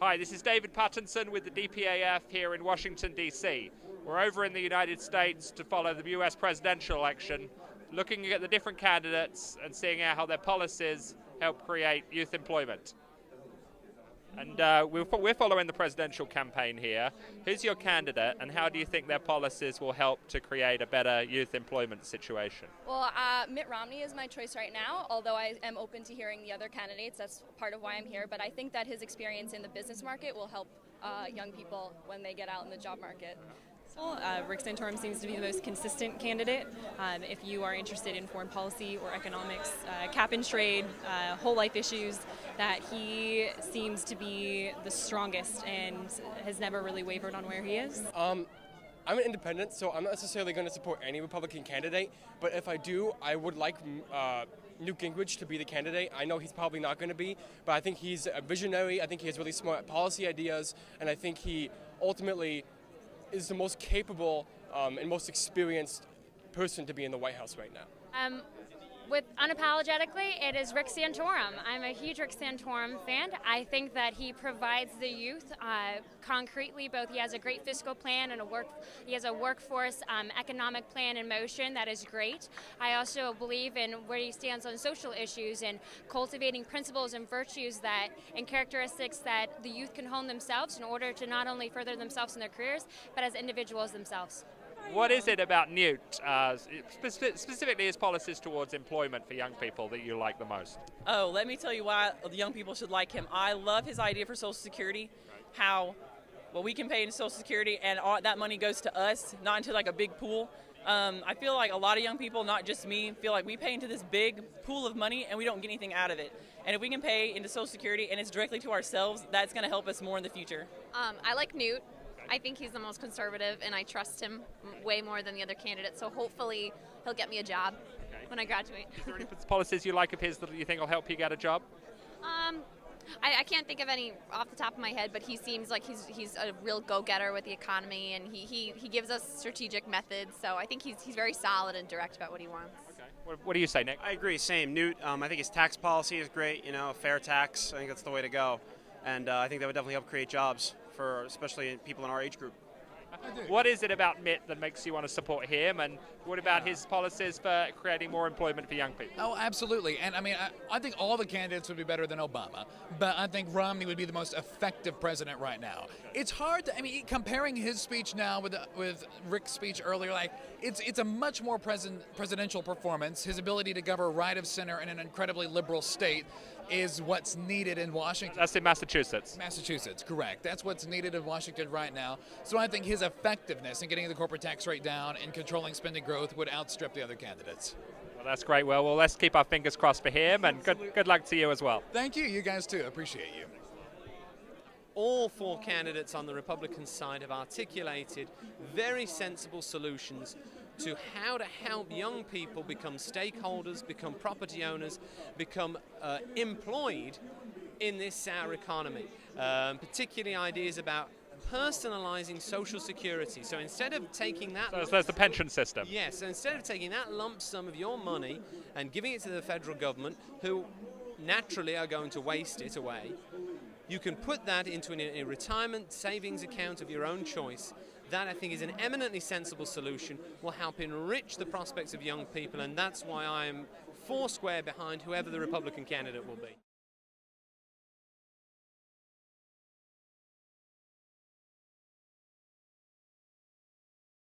Hi, this is David Pattinson with the dpaf here in Washington, D.C. We're over in the United States to follow the U.S. presidential election, looking at the different candidates and seeing how their policies help create youth employment. And we're following the presidential campaign here. Who's your candidate, and how do you think their policies will help to create a better youth employment situation? Well, Mitt Romney is my choice right now, although I am open to hearing the other candidates. That's part of why I'm here. But I think that his experience in the business market will help young people when they get out in the job market. Well, Rick Santorum seems to be the most consistent candidate. If you are interested in foreign policy or economics, cap and trade, whole life issues, that he seems to be the strongest and has never really wavered on where he is. I'm an independent, so I'm not necessarily going to support any Republican candidate, but if I do, I would like Newt Gingrich to be the candidate. I know he's probably not going to be, but I think he's a visionary, I think he has really smart policy ideas, and I think he ultimately is the most capable and most experienced person to be in the White House right now. Unapologetically, it is Rick Santorum. I'm a huge Rick Santorum fan. I think that he provides the youth concretely. Both he has a great fiscal plan and he has a workforce economic plan in motion that is great. I also believe in where he stands on social issues and cultivating principles and virtues and characteristics that the youth can hone themselves in order to not only further themselves in their careers, but as individuals themselves. What is it about Newt, specifically his policies towards employment for young people, that you like the most? Oh, let me tell you why the young people should like him. I love his idea for Social Security, how we can pay into Social Security and all that money goes to us, not into like a big pool. I feel like a lot of young people, not just me, feel like we pay into this big pool of money and we don't get anything out of it. And if we can pay into Social Security and it's directly to ourselves, that's going to help us more in the future. I like Newt. I think he's the most conservative, and I trust him way more than the other candidates, so hopefully he'll get me a job when I graduate. Is there any policies you like of his that you think will help you get a job? I can't think of any off the top of my head, but he seems like he's a real go-getter with the economy, and he gives us strategic methods, so I think he's very solid and direct about what he wants. Okay. What do you say, Nick? I agree, same. Newt, I think his tax policy is great, a fair tax. I think that's the way to go. And I think that would definitely help create jobs for especially people in our age group. What is it about Mitt that makes you want to support him, and what about his policies for creating more employment for young people? Oh, absolutely. And I think all the candidates would be better than Obama, but I think Romney would be the most effective president right now. It's hard to, comparing his speech now with Rick's speech earlier, it's a much more presidential performance. His ability to govern right of center in an incredibly liberal state is what's needed in Washington. That's in Massachusetts. Massachusetts, correct. That's what's needed in Washington right now. So I think his effectiveness in getting the corporate tax rate down and controlling spending growth would outstrip the other candidates. Well, that's great. Well, let's keep our fingers crossed for him, and good luck to you as well. Thank you. You guys too. Appreciate you. All four candidates on the Republican side have articulated very sensible solutions to how to help young people become stakeholders, become property owners, become employed in this sour economy. Particularly ideas about personalizing Social Security. So instead of taking that... So there's the pension system. Yes, so instead of taking that lump sum of your money and giving it to the federal government, who naturally are going to waste it away, you can put that into a retirement savings account of your own choice. That, I think, is an eminently sensible solution, will help enrich the prospects of young people, and that's why I am foursquare behind whoever the Republican candidate will be.